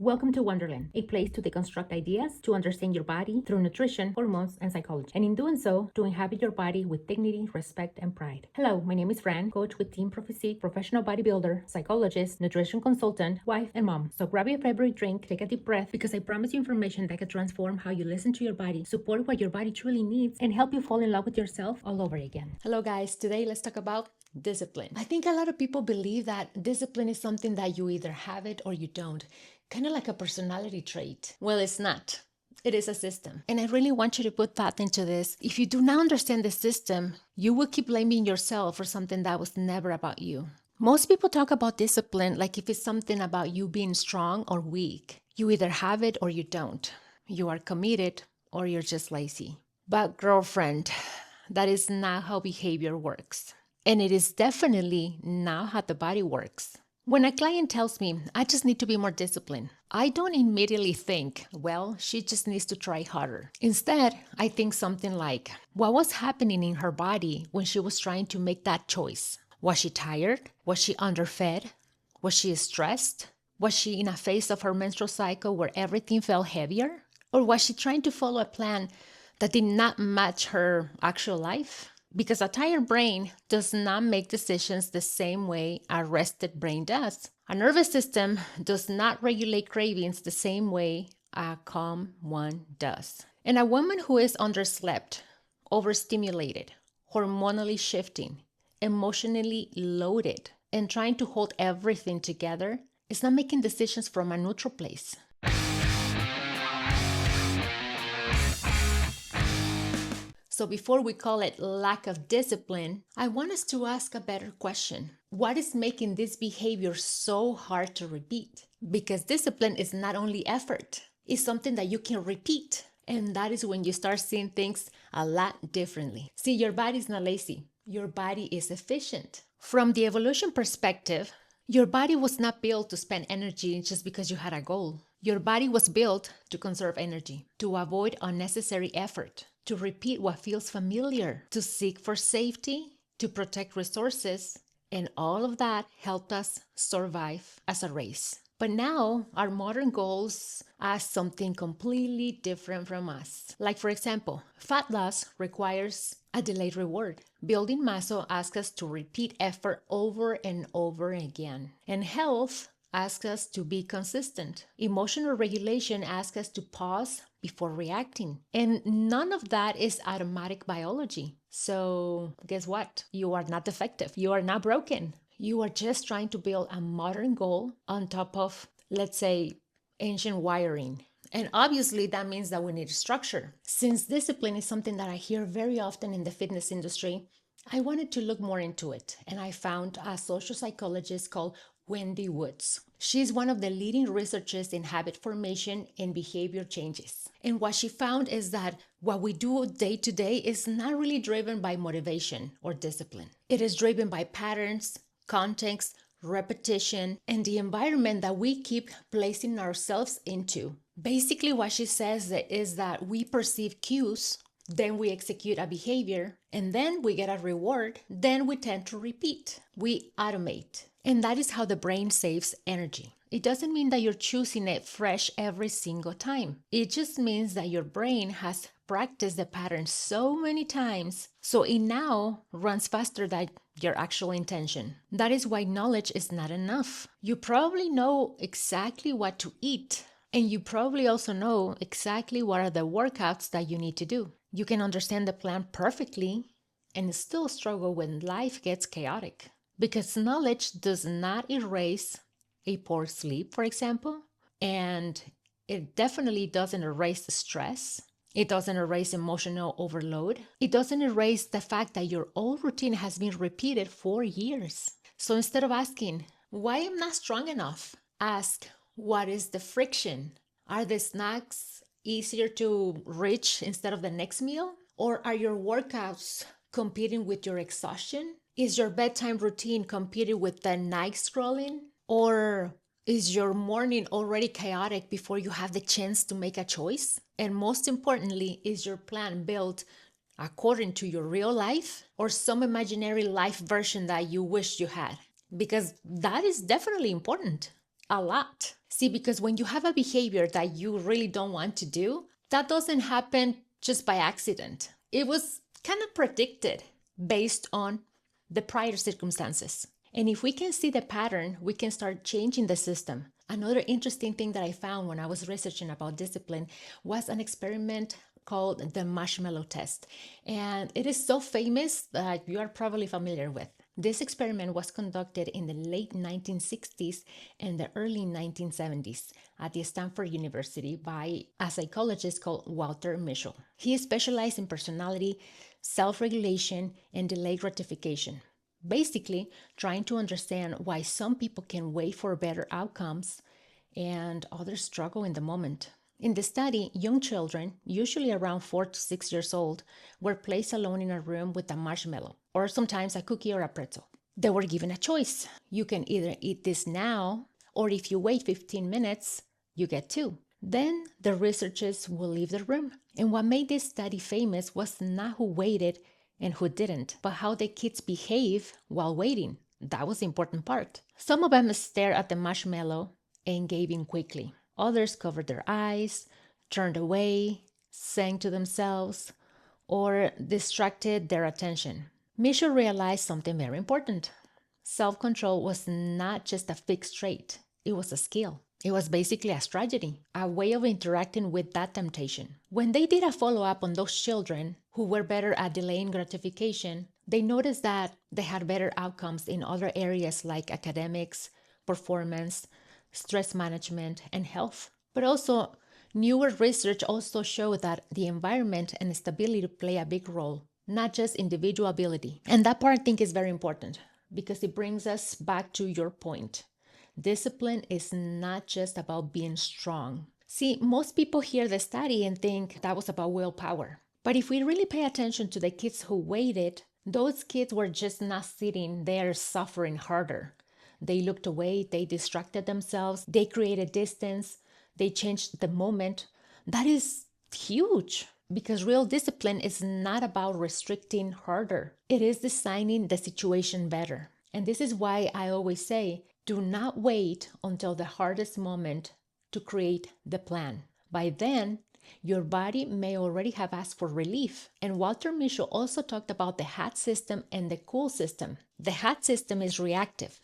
Welcome to Wonderland, a place to deconstruct ideas to understand your body through nutrition, hormones, and psychology. And in doing so, to inhabit your body with dignity, respect, and pride. Hello, my name is Fran, coach with Team Prophecy, professional bodybuilder, psychologist, nutrition consultant, wife, and mom. So grab your favorite drink, take a deep breath, because I promise you information that can transform how you listen to your body, support what your body truly needs, and help you fall in love with yourself all over again. Hello guys, today let's talk about discipline. I think a lot of people believe that discipline is something that you either have it or you don't, kind of like a personality trait. Well, it's not. It is a system. And I really want you to put thought into this. If you do not understand the system, you will keep blaming yourself for something that was never about you. Most people talk about discipline like if it's something about you being strong or weak. You either have it or you don't. You are committed or you're just lazy. But girlfriend, that is not how behavior works. And it is definitely not how the body works. When a client tells me, I just need to be more disciplined, I don't immediately think, well, she just needs to try harder. Instead, I think something like, what was happening in her body when she was trying to make that choice? Was she tired? Was she underfed? Was she stressed? Was she in a phase of her menstrual cycle where everything felt heavier? Or was she trying to follow a plan that did not match her actual life? Because a tired brain does not make decisions the same way a rested brain does. A nervous system does not regulate cravings the same way a calm one does. And a woman who is underslept, overstimulated, hormonally shifting, emotionally loaded, and trying to hold everything together is not making decisions from a neutral place. So before we call it lack of discipline, I want us to ask a better question. What is making this behavior so hard to repeat? Because discipline is not only effort, it's something that you can repeat. And that is when you start seeing things a lot differently. See, your body is not lazy. Your body is efficient. From the evolution perspective, your body was not built to spend energy just because you had a goal. Your body was built to conserve energy, to avoid unnecessary effort, to repeat what feels familiar, to seek for safety, to protect resources, and all of that helped us survive as a race. But now our modern goals ask something completely different from us. Like for example, fat loss requires a delayed reward. Building muscle asks us to repeat effort over and over again. And health asks us to be consistent. Emotional regulation asks us to pause before reacting. And none of that is automatic biology. So guess what? You are not defective. You are not broken. You are just trying to build a modern goal on top of, let's say, ancient wiring. And obviously that means that we need structure. Since discipline is something that I hear very often in the fitness industry, I wanted to look more into it. And I found a social psychologist called Wendy Woods. She's one of the leading researchers in habit formation and behavior changes. And what she found is that what we do day to day is not really driven by motivation or discipline. It is driven by patterns, context, repetition, and the environment that we keep placing ourselves into. Basically, what she says is that we perceive cues, then we execute a behavior, and then we get a reward, then we tend to repeat. We automate. And that is how the brain saves energy. It doesn't mean that you're choosing it fresh every single time. It just means that your brain has practiced the pattern so many times, so it now runs faster than your actual intention. That is why knowledge is not enough. You probably know exactly what to eat, and you probably also know exactly what are the workouts that you need to do. You can understand the plan perfectly and still struggle when life gets chaotic. Because knowledge does not erase a poor sleep, for example, and it definitely doesn't erase the stress. It doesn't erase emotional overload. It doesn't erase the fact that your old routine has been repeated for years. So instead of asking, why am I not strong enough? Ask, what is the friction? Are the snacks easier to reach instead of the next meal? Or are your workouts competing with your exhaustion? Is your bedtime routine competing with the night scrolling? Or is your morning already chaotic before you have the chance to make a choice? And most importantly, is your plan built according to your real life or some imaginary life version that you wish you had? Because that is definitely important. a lot. See, because when you have a behavior that you really don't want to do, that doesn't happen just by accident. It was kind of predicted based on the prior circumstances. And if we can see the pattern, we can start changing the system. Another interesting thing that I found when I was researching about discipline was an experiment called the Marshmallow test. And it is so famous that you are probably familiar with. This experiment was conducted in the late 1960s and the early 1970s at the Stanford University by a psychologist called Walter Mischel. He specialized in personality, self-regulation, and delayed gratification, basically trying to understand why some people can wait for better outcomes and others struggle in the moment. In the study, young children, usually around 4 to 6 years old, were placed alone in a room with a marshmallow, or sometimes a cookie or a pretzel. They were given a choice. You can either eat this now, or if you wait 15 minutes, you get 2. Then the researchers will leave the room. And what made this study famous was not who waited and who didn't, but how the kids behave while waiting. That was the important part. Some of them stared at the marshmallow and gave in quickly. Others covered their eyes, turned away, sang to themselves, or distracted their attention. Mischel realized something very important. Self-control was not just a fixed trait, it was a skill. It was basically a strategy, a way of interacting with that temptation. When they did a follow-up on those children who were better at delaying gratification, they noticed that they had better outcomes in other areas like academics, performance, stress management, and health. But also, newer research also showed that the environment and stability play a big role, not just individual ability. And that part I think is very important because it brings us back to your point. Discipline is not just about being strong. See, most people hear the study and think that was about willpower. But if we really pay attention to the kids who waited, those kids were just not sitting there suffering harder. They looked away, they distracted themselves, they created distance, they changed the moment. That is huge because real discipline is not about restricting harder. It is designing the situation better. And this is why I always say, do not wait until the hardest moment to create the plan. By then, your body may already have asked for relief. And Walter Mischel also talked about the HAT system and the cool system. The HAT system is reactive.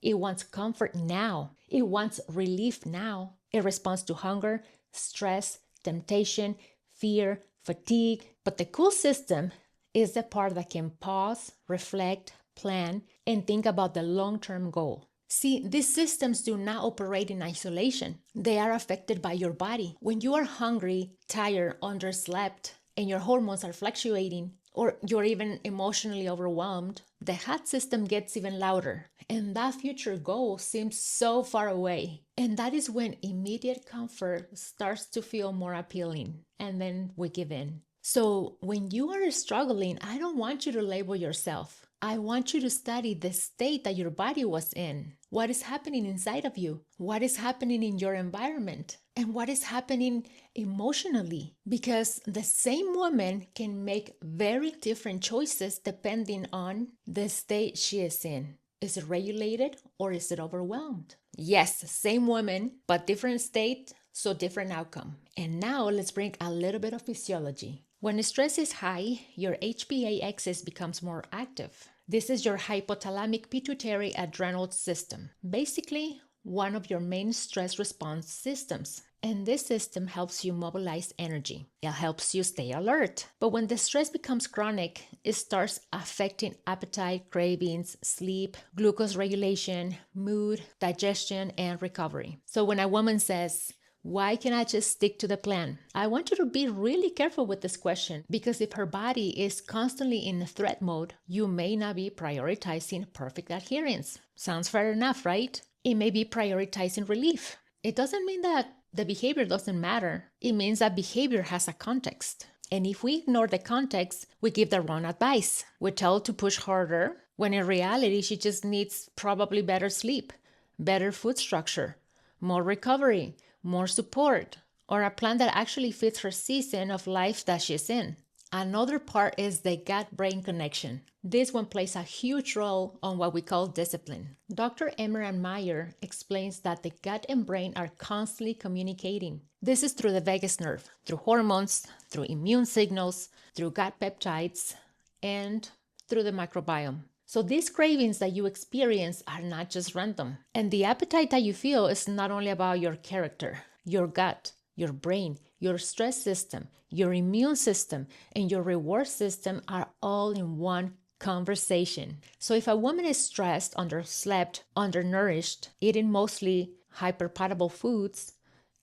It wants comfort now. It wants relief now. It responds to hunger, stress, temptation, fear, fatigue. But the cool system is the part that can pause, reflect, plan, and think about the long-term goal. See, these systems do not operate in isolation. They are affected by your body. When you are hungry, tired, underslept, and your hormones are fluctuating, or you're even emotionally overwhelmed, the HAT system gets even louder. And that future goal seems so far away. And that is when immediate comfort starts to feel more appealing. And then we give in. So when you are struggling, I don't want you to label yourself. I want you to study the state that your body was in. What is happening inside of you? What is happening in your environment? And what is happening emotionally? Because the same woman can make very different choices depending on the state she is in. Is it regulated or is it overwhelmed? Yes, same woman, but different state, so different outcome. And now let's bring a little bit of physiology. When stress is high, your HPA Axis becomes more active. This is your hypothalamic pituitary adrenal system, basically one of your main stress response systems. And this system helps you mobilize energy. It helps you stay alert. But when the stress becomes chronic, it starts affecting appetite, cravings, sleep, glucose regulation, mood, digestion, and recovery. So when a woman says, why can't I just stick to the plan? I want you to be really careful with this question because if her body is constantly in threat mode, you may not be prioritizing perfect adherence. Sounds fair enough, right? It may be prioritizing relief. It doesn't mean that the behavior doesn't matter. It means that behavior has a context. And if we ignore the context, we give the wrong advice. We tell her to push harder when in reality she just needs probably better sleep, better food structure, more recovery, more support, or a plan that actually fits her season of life that she's in. Another part is the gut-brain connection. This one plays a huge role on what we call discipline. Dr. Emmeran Meyer explains that the gut and brain are constantly communicating. This is through the vagus nerve, through hormones, through immune signals, through gut peptides, and through the microbiome. So these cravings that you experience are not just random. And the appetite that you feel is not only about your character, your gut, your brain, your stress system, your immune system, and your reward system are all in one conversation. So if a woman is stressed, underslept, undernourished, eating mostly hyperpalatable foods,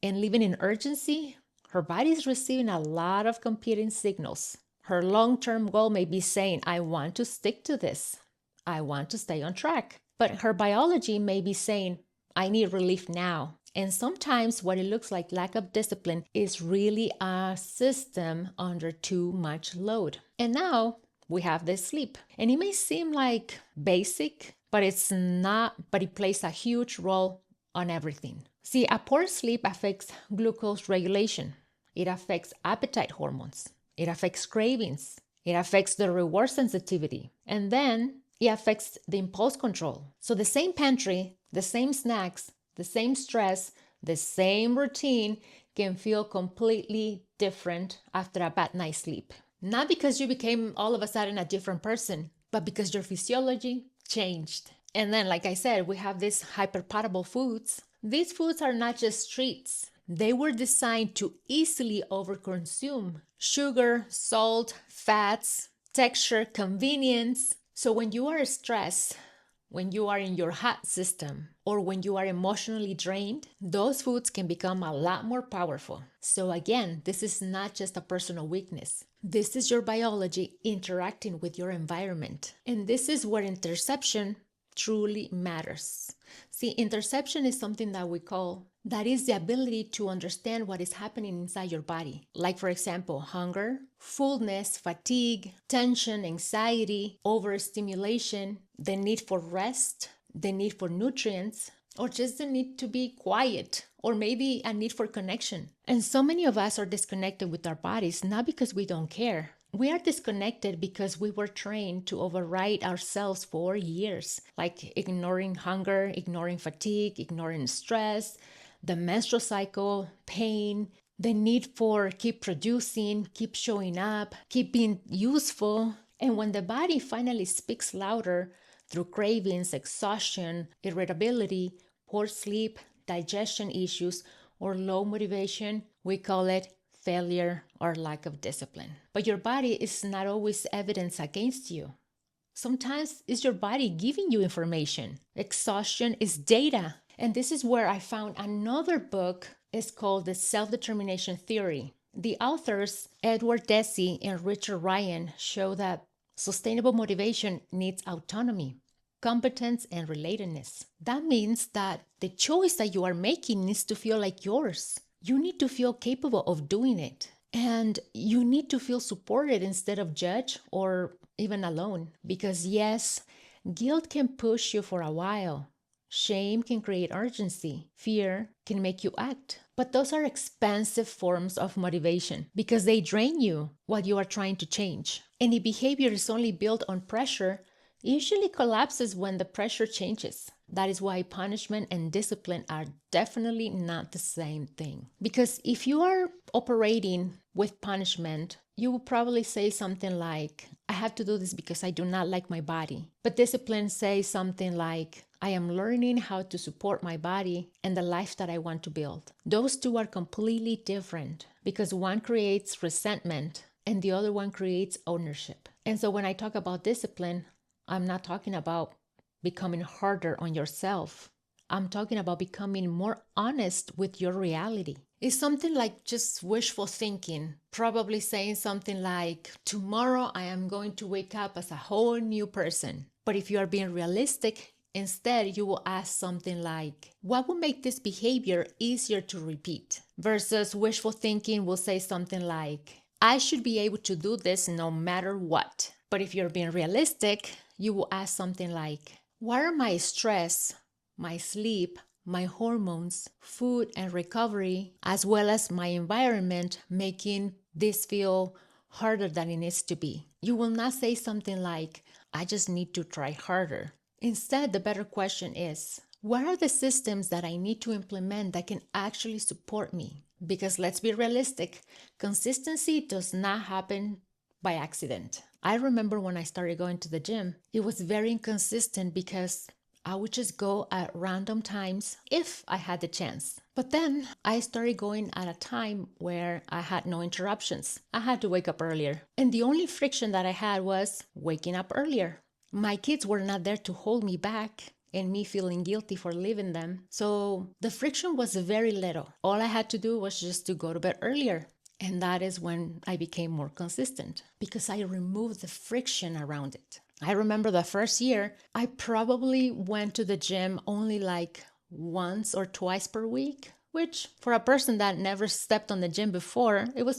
and living in urgency, her body is receiving a lot of competing signals. Her long-term goal may be saying, I want to stick to this. I want to stay on track. But her biology may be saying, I need relief now. And sometimes what it looks like lack of discipline is really a system under too much load. And now we have this sleep. And it may seem like basic, but it's not, but it plays a huge role on everything. See, a poor sleep affects glucose regulation. It affects appetite hormones. It affects cravings. It affects the reward sensitivity. And then it affects the impulse control. So the same pantry, the same snacks, the same stress, the same routine can feel completely different after a bad night's sleep. Not because you became all of a sudden a different person, but because your physiology changed. And then, like I said, we have these hyperpalatable foods. These foods are not just treats. They were designed to easily overconsume sugar, salt, fats, texture, convenience. So when you are stressed, when you are in your hot system, or when you are emotionally drained, those foods can become a lot more powerful. So again, this is not just a personal weakness. This is your biology interacting with your environment. And this is where interoception truly matters. See, interoception is something that we call, that is the ability to understand what is happening inside your body. Like, for example, hunger, fullness, fatigue, tension, anxiety, overstimulation, the need for rest, the need for nutrients, or just the need to be quiet, or maybe a need for connection. And so many of us are disconnected with our bodies, not because we don't care. We are disconnected because we were trained to override ourselves for years, like ignoring hunger, ignoring fatigue, ignoring stress, the menstrual cycle, pain, the need for keep producing, keep showing up, keep being useful. And when the body finally speaks louder through cravings, exhaustion, irritability, poor sleep, digestion issues, or low motivation, we call it failure or lack of discipline. But your body is not always evidence against you. Sometimes it's your body giving you information. Exhaustion is data. And this is where I found another book. It's called The Self-Determination Theory. The authors, Edward Deci and Richard Ryan, show that sustainable motivation needs autonomy, competence, and relatedness. That means that the choice that you are making needs to feel like yours. You need to feel capable of doing it. And you need to feel supported instead of judged or even alone. Because yes, guilt can push you for a while. Shame can create urgency. Fear can make you act. But those are expensive forms of motivation because they drain you while you are trying to change. Any behavior is only built on pressure usually collapses when the pressure changes. That is why punishment and discipline are definitely not the same thing. Because if you are operating with punishment, you will probably say something like, I have to do this because I do not like my body. But discipline says something like, I am learning how to support my body and the life that I want to build. Those two are completely different because one creates resentment and the other one creates ownership. And so when I talk about discipline, I'm not talking about becoming harder on yourself. I'm talking about becoming more honest with your reality. It's something like just wishful thinking, probably saying something like, tomorrow I am going to wake up as a whole new person. But if you are being realistic, instead you will ask something like, what would make this behavior easier to repeat? Versus wishful thinking will say something like, I should be able to do this no matter what. But if you're being realistic, you will ask something like, what are my stress, my sleep, my hormones, food and recovery, as well as my environment making this feel harder than it needs to be. You will not say something like, I just need to try harder. Instead, the better question is, what are the systems that I need to implement that can actually support me? Because let's be realistic, consistency does not happen by accident. I remember when I started going to the gym, it was very inconsistent because I would just go at random times if I had the chance. But then I started going at a time where I had no interruptions. I had to wake up earlier. And the only friction that I had was waking up earlier. My kids were not there to hold me back and me feeling guilty for leaving them. So the friction was very little. All I had to do was just to go to bed earlier. And that is when I became more consistent because I removed the friction around it. I remember the first year, I probably went to the gym only like once or twice per week, which for a person that never stepped on the gym before, I would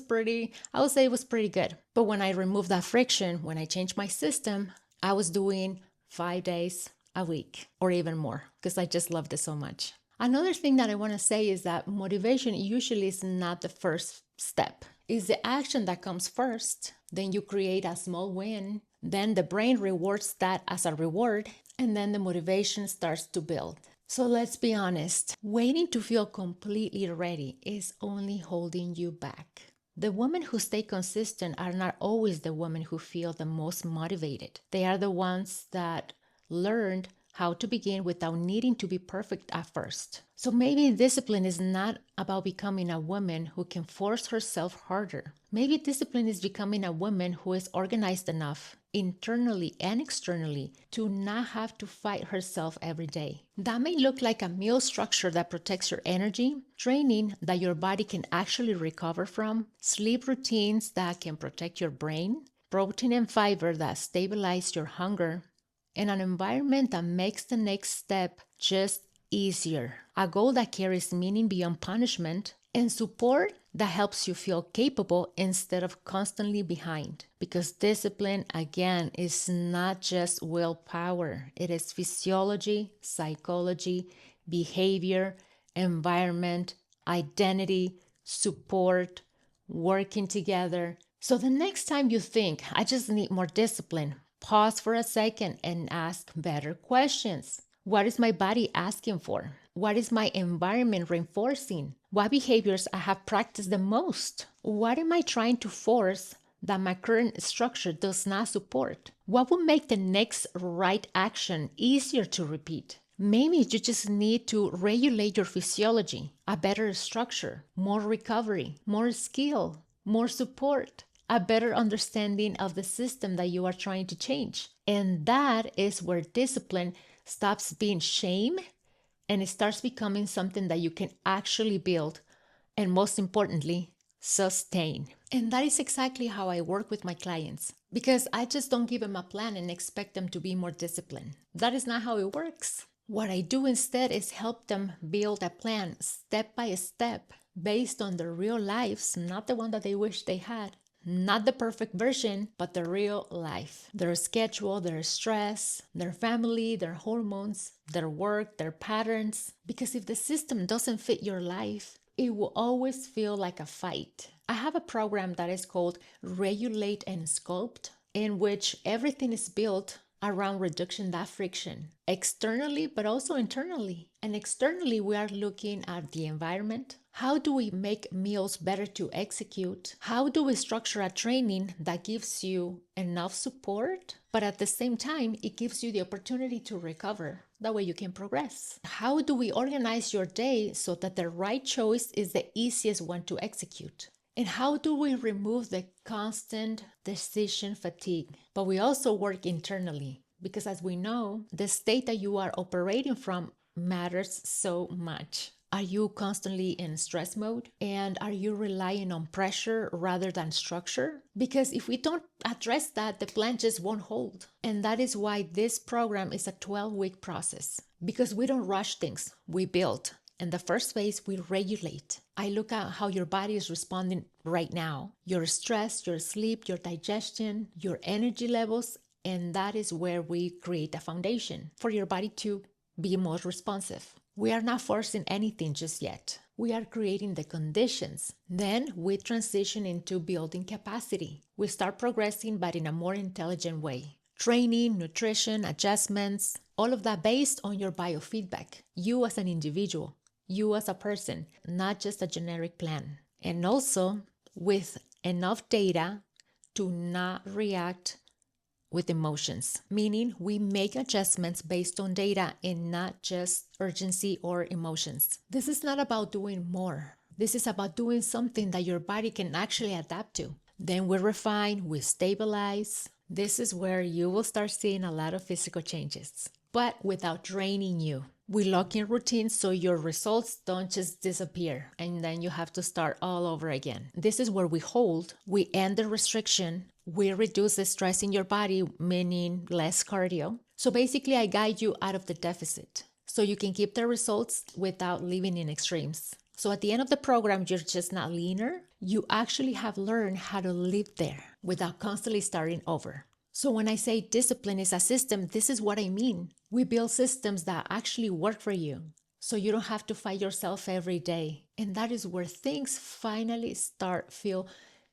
say it was pretty good. But when I removed that friction, when I changed my system, I was doing 5 days a week or even more because I just loved it so much. Another thing that I want to say is that motivation usually is not the first step. It's the action that comes first. Then you create a small win. Then the brain rewards that as a reward. And then the motivation starts to build. So let's be honest. Waiting to feel completely ready is only holding you back. The women who stay consistent are not always the women who feel the most motivated. They are the ones that learned how to begin without needing to be perfect at first. So maybe discipline is not about becoming a woman who can force herself harder. Maybe discipline is becoming a woman who is organized enough, internally and externally, to not have to fight herself every day. That may look like a meal structure that protects your energy, training that your body can actually recover from, sleep routines that can protect your brain, protein and fiber that stabilize your hunger, and an environment that makes the next step just easier. A goal that carries meaning beyond punishment, and support that helps you feel capable instead of constantly behind. Because discipline, again, is not just willpower. It is physiology, psychology, behavior, environment, identity, support, working together. So the next time you think, I just need more discipline, pause for a second and ask better questions. What is my body asking for? What is my environment reinforcing? What behaviors I have practiced the most? What am I trying to force that my current structure does not support? What will make the next right action easier to repeat? Maybe you just need to regulate your physiology, a better structure, more recovery, more skill, more support, a better understanding of the system that you are trying to change. And that is where discipline stops being shame and it starts becoming something that you can actually build and, most importantly, sustain. And that is exactly how I work with my clients, because I just don't give them a plan and expect them to be more disciplined. That is not how it works. What I do instead is help them build a plan step by step based on their real lives, not the one that they wish they had. Not the perfect version, but the real life. Their schedule, their stress, their family, their hormones, their work, their patterns. Because if the system doesn't fit your life, it will always feel like a fight. I have a program that is called Regulate and Sculpt, in which everything is built around reducing that friction, externally, but also internally. And externally, we are looking at the environment. How do we make meals better to execute? How do we structure a training that gives you enough support, but at the same time, it gives you the opportunity to recover? That way you can progress. How do we organize your day so that the right choice is the easiest one to execute? And how do we remove the constant decision fatigue? But we also work internally, because as we know, the state that you are operating from matters so much. Are you constantly in stress mode? And are you relying on pressure rather than structure? Because if we don't address that, the plan just won't hold. And that is why this program is a 12-week process. Because we don't rush things, we build. In the first phase, we regulate. I look at how your body is responding right now. Your stress, your sleep, your digestion, your energy levels. And that is where we create a foundation for your body to be more responsive. We are not forcing anything just yet. We are creating the conditions. Then we transition into building capacity. We start progressing, but in a more intelligent way. Training, nutrition, adjustments, all of that based on your biofeedback. You as an individual, you as a person, not just a generic plan. And also with enough data to not react with emotions, meaning we make adjustments based on data and not just urgency or emotions. This is not about doing more. This is about doing something that your body can actually adapt to. Then we refine, we stabilize. This is where you will start seeing a lot of physical changes, but without draining you. We lock in routines so your results don't just disappear and then you have to start all over again. This is where we hold, we end the restriction, we reduce the stress in your body, meaning less cardio. So basically, I guide you out of the deficit so you can keep the results without living in extremes. So at the end of the program, you're just not leaner. You actually have learned how to live there without constantly starting over. So when I say discipline is a system, this is what I mean. We build systems that actually work for you, so you don't have to fight yourself every day. And that is where things finally start feel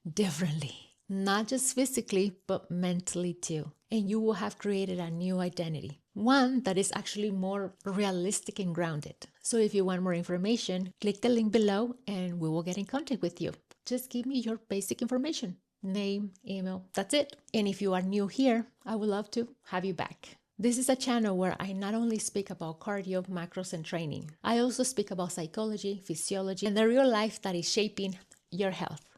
differently. Not just physically, but mentally too. And you will have created a new identity, one that is actually more realistic and grounded. So if you want more information, click the link below and we will get in contact with you. Just give me your basic information, name, email, that's it. And if you are new here, I would love to have you back. This is a channel where I not only speak about cardio, macros, and training, I also speak about psychology, physiology, and the real life that is shaping your health.